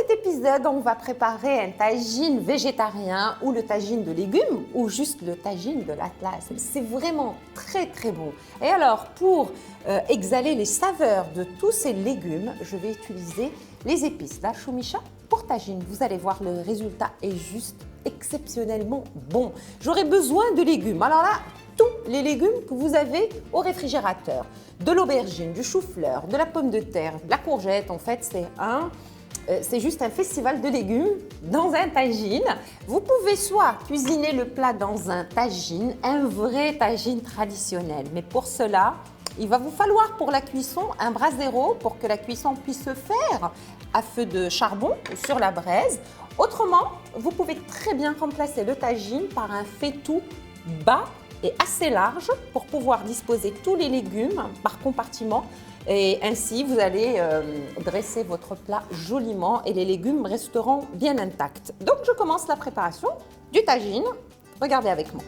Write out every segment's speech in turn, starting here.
cet épisode, on va préparer un tagine végétarien ou le tagine de légumes ou juste le tagine de l'Atlas. C'est vraiment très très bon. Et alors, pour exhaler les saveurs de tous ces légumes, je vais utiliser les épices d'Archoumicha pour tagine. Vous allez voir, le résultat est juste exceptionnellement bon. J'aurai besoin de légumes. Alors là, tous les légumes que vous avez au réfrigérateur. De l'aubergine, du chou-fleur, de la pomme de terre, de la courgette. En fait, c'est juste un festival de légumes dans un tagine. Vous pouvez soit cuisiner le plat dans un tagine, un vrai tagine traditionnel. Mais pour cela, il va vous falloir pour la cuisson un brasero pour que la cuisson puisse se faire à feu de charbon ou sur la braise. Autrement, vous pouvez très bien remplacer le tagine par un faitout bas et assez large pour pouvoir disposer tous les légumes par compartiment. Et ainsi, vous allez dresser votre plat joliment et les légumes resteront bien intacts. Donc, je commence la préparation du tagine. Regardez avec moi.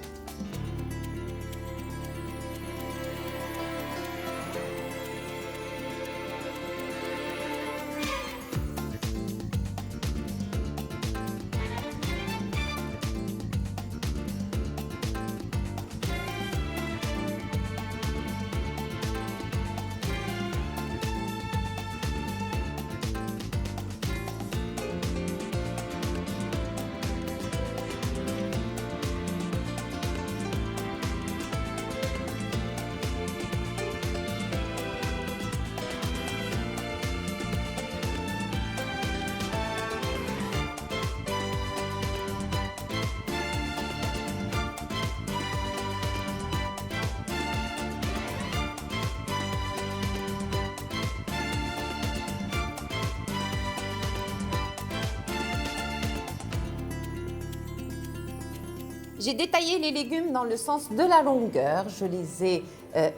J'ai détaillé les légumes dans le sens de la longueur. Je les ai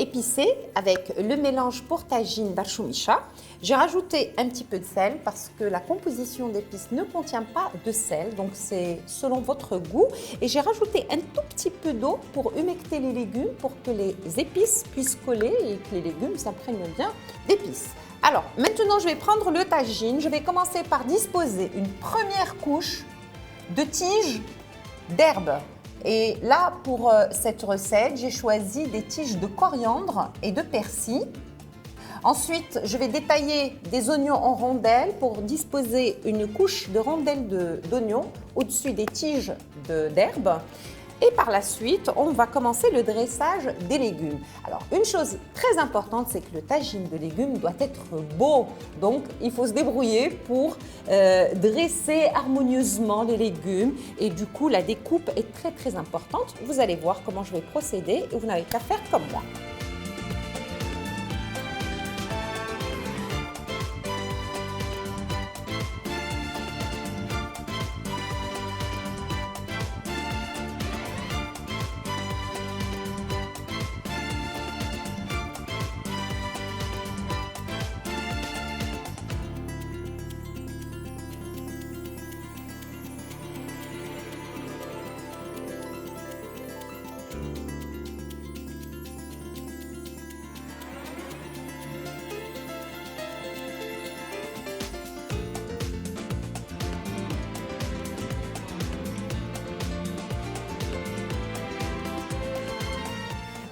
épicés avec le mélange pour tagine d'Archoumicha. J'ai rajouté un petit peu de sel parce que la composition d'épices ne contient pas de sel, donc c'est selon votre goût. Et j'ai rajouté un tout petit peu d'eau pour humecter les légumes, pour que les épices puissent coller et que les légumes s'imprègnent bien d'épices. Alors, maintenant, je vais prendre le tagine. Je vais commencer par disposer une première couche de tiges d'herbes. Et là, pour cette recette, j'ai choisi des tiges de coriandre et de persil. Ensuite, je vais détailler des oignons en rondelles pour disposer une couche de rondelles d'oignons au-dessus des tiges d'herbes. Et par la suite, on va commencer le dressage des légumes. Alors, une chose très importante, c'est que le tagine de légumes doit être beau. Donc, il faut se débrouiller pour dresser harmonieusement les légumes. Et du coup, la découpe est très, très importante. Vous allez voir comment je vais procéder et vous n'avez qu'à faire comme moi.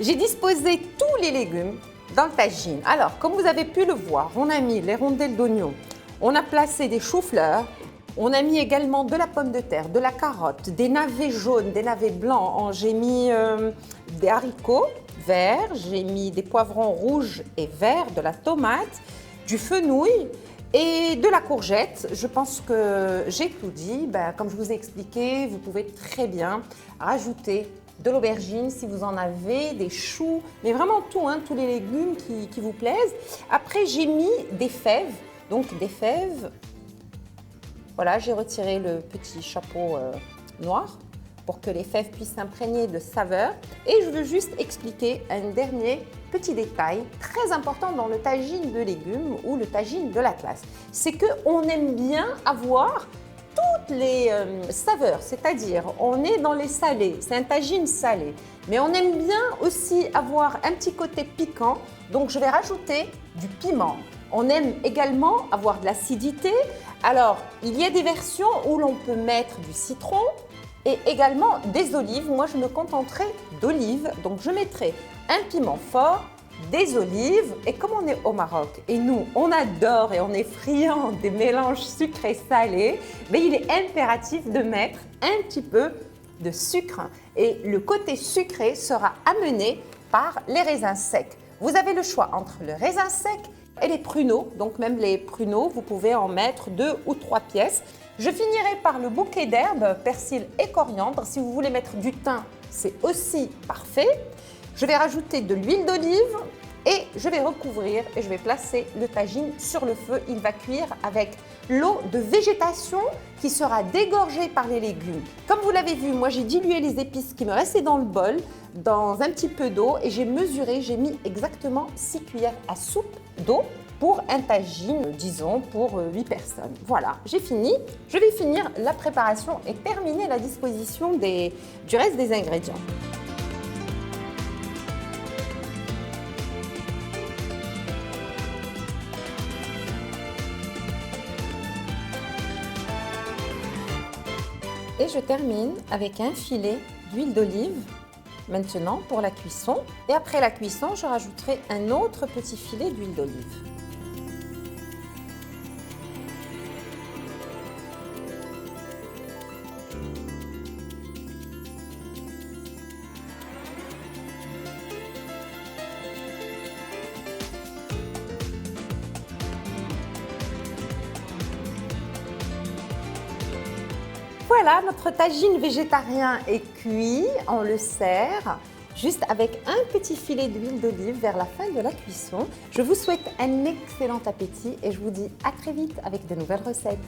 J'ai disposé tous les légumes dans le tagine. Alors, comme vous avez pu le voir, on a mis les rondelles d'oignon, on a placé des choux-fleurs, on a mis également de la pomme de terre, de la carotte, des navets jaunes, des navets blancs. J'ai mis des haricots verts, j'ai mis des poivrons rouges et verts, de la tomate, du fenouil et de la courgette. Je pense que j'ai tout dit. Comme je vous ai expliqué, vous pouvez très bien rajouter de l'aubergine si vous en avez, des choux, mais vraiment tout, tous les légumes qui vous plaisent. Après, j'ai mis des fèves, donc des fèves. Voilà, j'ai retiré le petit chapeau noir pour que les fèves puissent s'imprégner de saveur. Et je veux juste expliquer un dernier petit détail très important dans le tagine de légumes ou le tagine de l'Atlas. C'est qu'on aime bien avoir toutes les saveurs, c'est-à-dire on est dans les salés, c'est un tagine salé, mais on aime bien aussi avoir un petit côté piquant, donc je vais rajouter du piment. On aime également avoir de l'acidité, Alors, il y a des versions où l'on peut mettre du citron et également des olives. Moi, je me contenterai d'olives, donc je mettrai un piment fort, des olives. Et comme on est au Maroc et nous, on adore et on est friands des mélanges sucrés-salés, mais il est impératif de mettre un petit peu de sucre. Et le côté sucré sera amené par les raisins secs. Vous avez le choix entre le raisin sec et les pruneaux. Donc même les pruneaux, vous pouvez en mettre 2 ou 3 pièces. Je finirai par le bouquet d'herbes, persil et coriandre. Si vous voulez mettre du thym, c'est aussi parfait. Je vais rajouter de l'huile d'olive et je vais recouvrir et je vais placer le tagine sur le feu. Il va cuire avec l'eau de végétation qui sera dégorgée par les légumes. Comme vous l'avez vu, moi j'ai dilué les épices qui me restaient dans le bol dans un petit peu d'eau et j'ai mesuré, j'ai mis exactement 6 cuillères à soupe d'eau pour un tagine, disons, pour 8 personnes. Voilà, j'ai fini. Je vais finir la préparation et terminer la disposition du reste des ingrédients. Et je termine avec un filet d'huile d'olive maintenant pour la cuisson. Et après la cuisson, je rajouterai un autre petit filet d'huile d'olive. Voilà, notre tagine végétarien est cuit, on le sert juste avec un petit filet d'huile d'olive vers la fin de la cuisson. Je vous souhaite un excellent appétit et je vous dis à très vite avec de nouvelles recettes.